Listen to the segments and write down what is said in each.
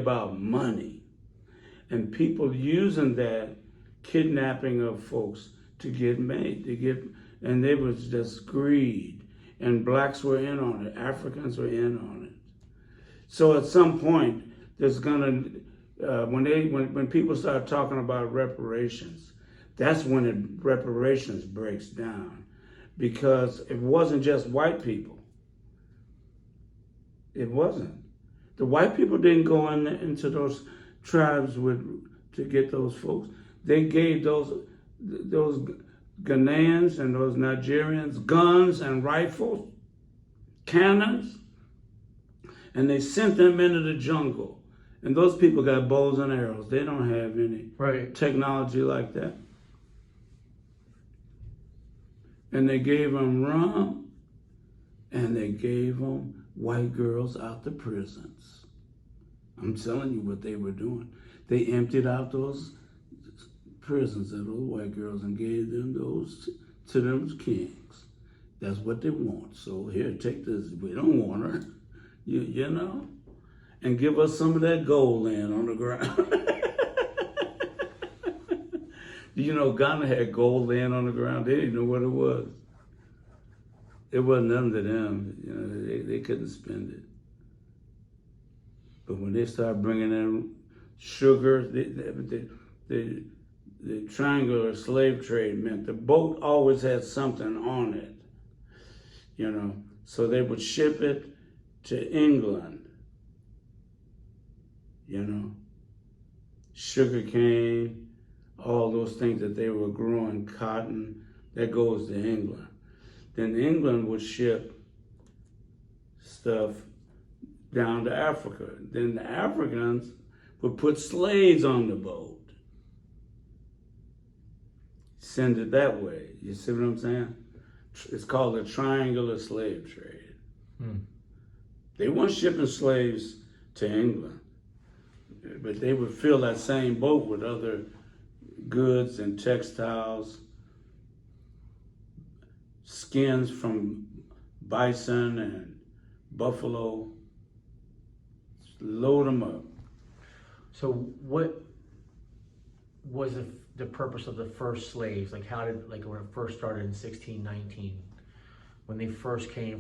about money and people using that kidnapping of folks to get made, and it was just greed. And blacks were in on it, Africans were in on it. So at some point, there's gonna, when people start talking about reparations, that's when reparations breaks down, because it wasn't just white people. It wasn't. The white people didn't go into those tribes to get those folks. They gave those Ghanaians and those Nigerians guns and rifles, cannons, and they sent them into the jungle. And those people got bows and arrows. They don't have any technology like that. And they gave them rum, and they gave them white girls out the prisons. I'm telling you what they were doing. They emptied out those prisons of those white girls and gave them those to them kings. That's what they want. So here, take this. We don't want her, you know, and give us some of that gold land on the ground. You know, Ghana had gold land on the ground. They didn't know what it was. It wasn't nothing to them. You know, they couldn't spend it. But when they started bringing in sugar, the triangular slave trade meant the boat always had something on it, you know. So they would ship it to England, you know. Sugar cane, all those things that they were growing, cotton, that goes to England. Then England would ship stuff down to Africa. Then the Africans would put slaves on the boat. Send it that way. You see what I'm saying? It's called the triangular slave trade. They weren't shipping slaves to England, but they would fill that same boat with other goods and textiles, skins from bison and buffalo, load them up. So what was the purpose of the first slaves? Like how did, like when it first started in 1619, when they first came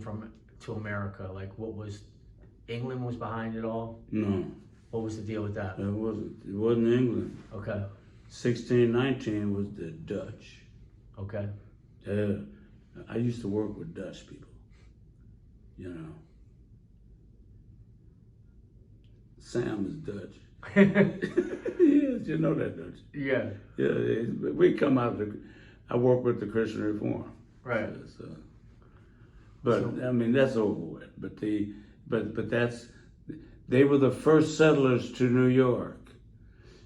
to America, like what was, England was behind it all? No. What was the deal with that? It wasn't England. Okay. 1619 was the Dutch. Okay. I used to work with Dutch people, you know. Sam is Dutch. Yes, you know that, don't you? Yeah. Yeah, we come out of I work with the Christian Reform. Right. But I mean, that's over with. But they were the first settlers to New York,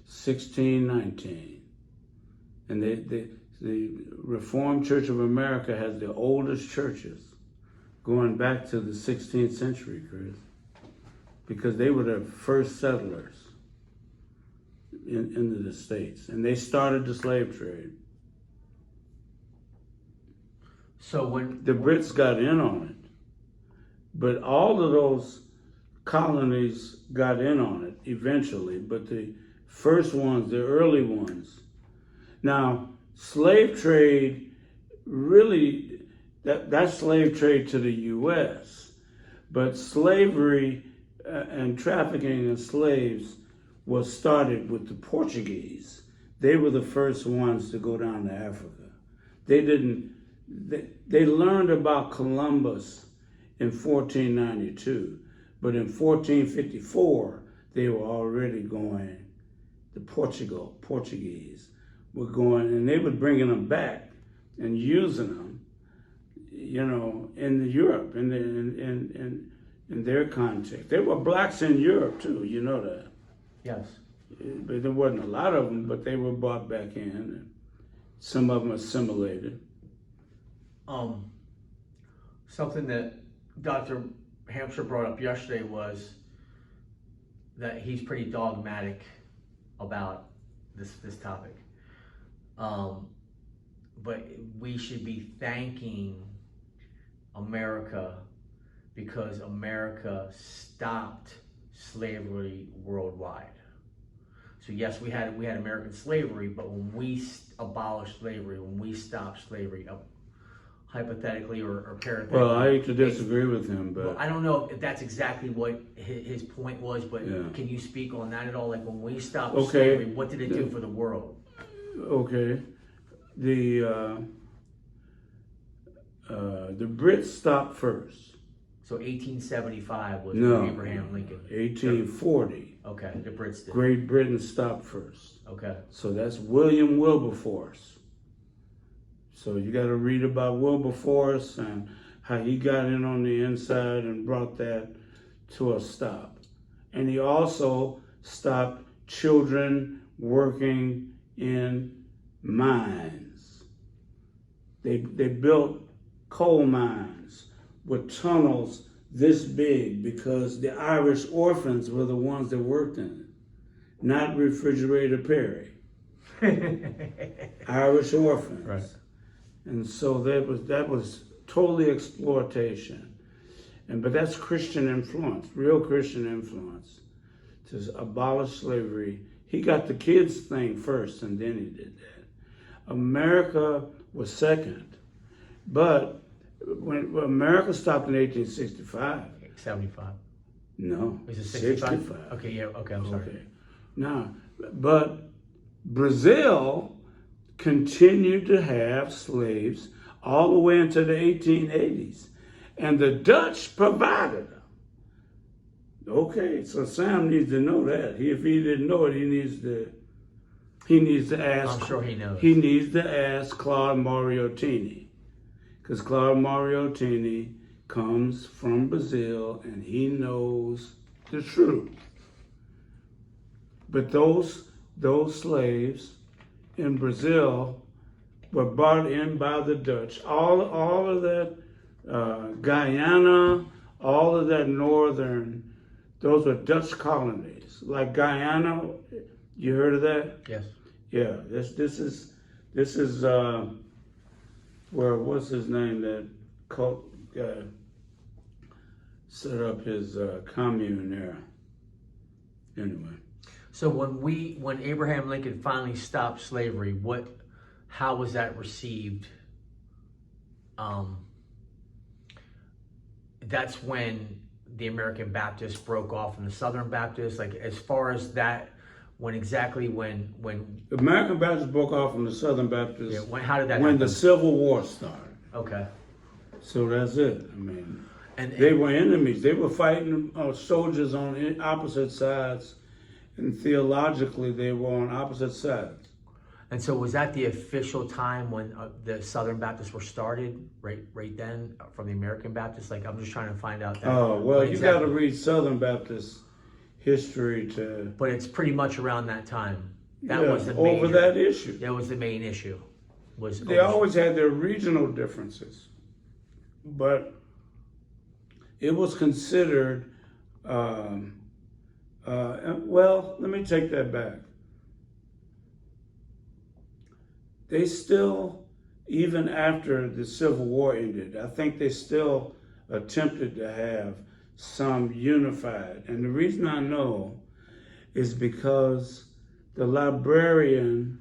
1619. And the Reformed Church of America has the oldest churches going back to the 16th century, Chris, because they were the first settlers into the States, and they started the slave trade. So when the Brits got in on it, but all of those colonies got in on it eventually, but the first ones, the early ones. Now, slave trade, really, that's slave trade to the U.S., but slavery and trafficking in slaves was started with the Portuguese. They were the first ones to go down to Africa. They learned about Columbus in 1492, but in 1454, they were already going, the Portuguese were going, and they were bringing them back and using them, you know, in Europe, in their context. There were blacks in Europe too, you know that. Yes. But there wasn't a lot of them, but they were brought back in, and some of them assimilated. Something that Dr. Hampshire brought up yesterday was that he's pretty dogmatic about this topic. But we should be thanking America because America stopped slavery worldwide. So yes, we had American slavery, but when we abolished slavery, when we stopped slavery, hypothetically or parenthetically. Well, I hate to disagree with him, but Well, I don't know if that's exactly what his point was, but Yeah. can you speak on that at all? Like when we stopped Okay. slavery, what did it do for the world? okay. The Brits stopped first. So 1875 was No, when Abraham Lincoln. 1840. Okay, the Brits did. Great Britain stopped first. Okay. So that's William Wilberforce. So you got to read about Wilberforce and how he got in on the inside and brought that to a stop. And he also stopped children working in mines. They built coal mines with tunnels this big because the Irish orphans were the ones that worked in it, not Refrigerator Perry. Irish orphans. Right. And so that was totally exploitation. But that's Christian influence, real Christian influence to abolish slavery. He got the kids thing first and then he did that. America was second. But when America stopped in 1865. 75. No. Is it 65? 65. Okay, yeah, okay, I'm sorry. Okay. Now, but Brazil continued to have slaves all the way into the 1880s. And the Dutch provided them. Okay, so Sam needs to know that. If he didn't know it, he needs to ask. I'm sure he knows. He needs to ask Claude Mariottini. Because Claude Mariottini comes from Brazil and he knows the truth. But those slaves in Brazil were brought in by the Dutch. All of that Guyana, all of that northern, those were Dutch colonies. Like Guyana, you heard of that? Yes. Yeah. This is where what's his name that cult set up his commune there. Anyway. So when Abraham Lincoln finally stopped slavery, how was that received? That's when the American Baptists broke off from the Southern Baptists. Like as far as that, when The American Baptists broke off from the Southern Baptists. Yeah, how did that when happen? the Civil War started. Okay. So that's it. I mean, And they were enemies. They were fighting soldiers on opposite sides, and theologically they were on opposite sides. And so was that the official time when the Southern Baptists were started, right then, from the American Baptists? Like, I'm just trying to find out that. Oh, well, you exactly. got to read Southern Baptist history to... But it's pretty much around that time. That yeah, was the over that issue. That was the main issue. They always had their regional differences, but it was considered, well, let me take that back. They still, even after the Civil War ended, I think they still attempted to have some unified. And the reason I know is because the librarian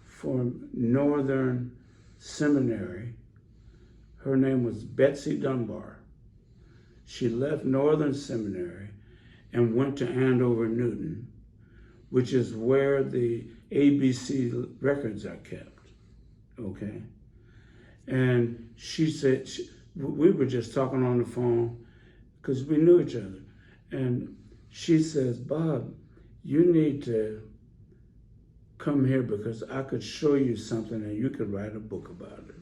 for Northern Seminary, her name was Betsy Dunbar. She left Northern Seminary and went to Andover Newton, which is where the ABC records are kept, okay? And she said, we were just talking on the phone because we knew each other. And she says, Bob, you need to come here because I could show you something and you could write a book about it.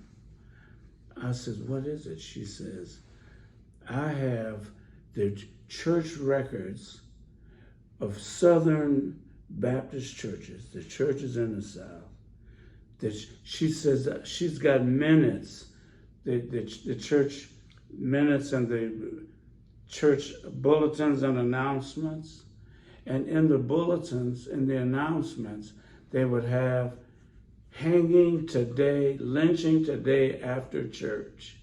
I says, what is it? She says, I have the church records of Southern Baptist churches, the churches in the South. That she says that she's got minutes, the church minutes and the church bulletins and announcements. And in the bulletins, in the announcements, they would have hanging today, lynching today after church.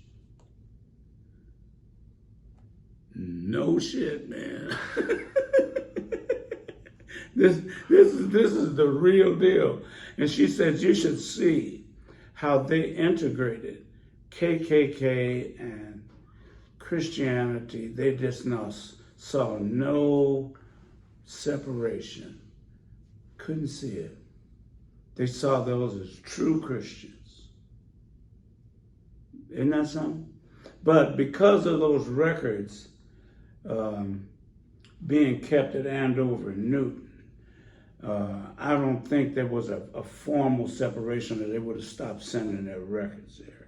No shit, man. this is the real deal. And she said you should see how they integrated KKK and Christianity. They just saw no separation. Couldn't see it. They saw those as true Christians. Isn't that something? But because of those records being kept at Andover and Newton, I don't think there was a formal separation, or they would have stopped sending their records there.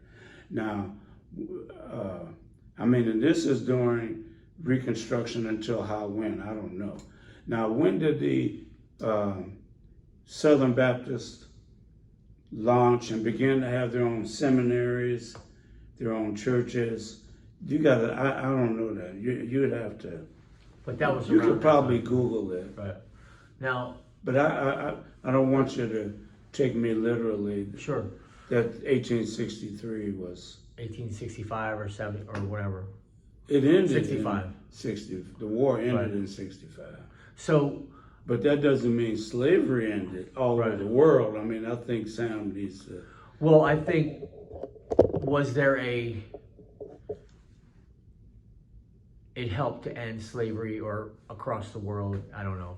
Now, I mean, and this is during Reconstruction until when? I don't know. Now, when did the Southern Baptists launch and begin to have their own seminaries, their own churches? You gotta, I don't know that. You'd have to. But that was You around could that probably time. Google it. Right. Now, But I don't want you to take me literally. sure, That 1863 was. 1865 or 70 or whatever. It ended 65. in 60. The war ended Right. in 65. So, But that doesn't mean slavery ended all over Right. the world. I mean, I think Sam needs to. well, I think, was there it helped to end slavery or across the world? I don't know.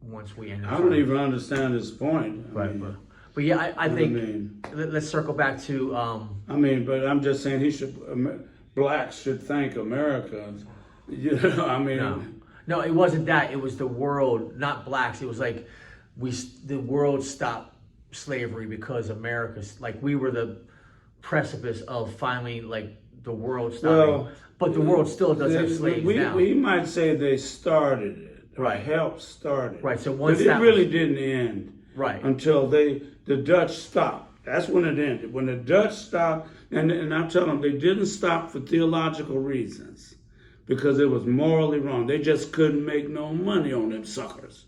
Once we ended. I don't even understand his point. Right. But yeah, I think mean, let's circle back to but I'm just saying blacks should thank America. You know, I mean. No, it wasn't that. It was the world, not blacks. It was like the world stopped slavery because America's like we were the precipice of finally like the world stopping. Well, but the world still does have slaves now. We might say they started it, or Right. helped start it. Right, so once but that it really was- didn't end Right. until the Dutch stopped. That's when it ended. When the Dutch stopped, and I'm telling them they didn't stop for theological reasons, because it was morally wrong. They just couldn't make no money on them suckers.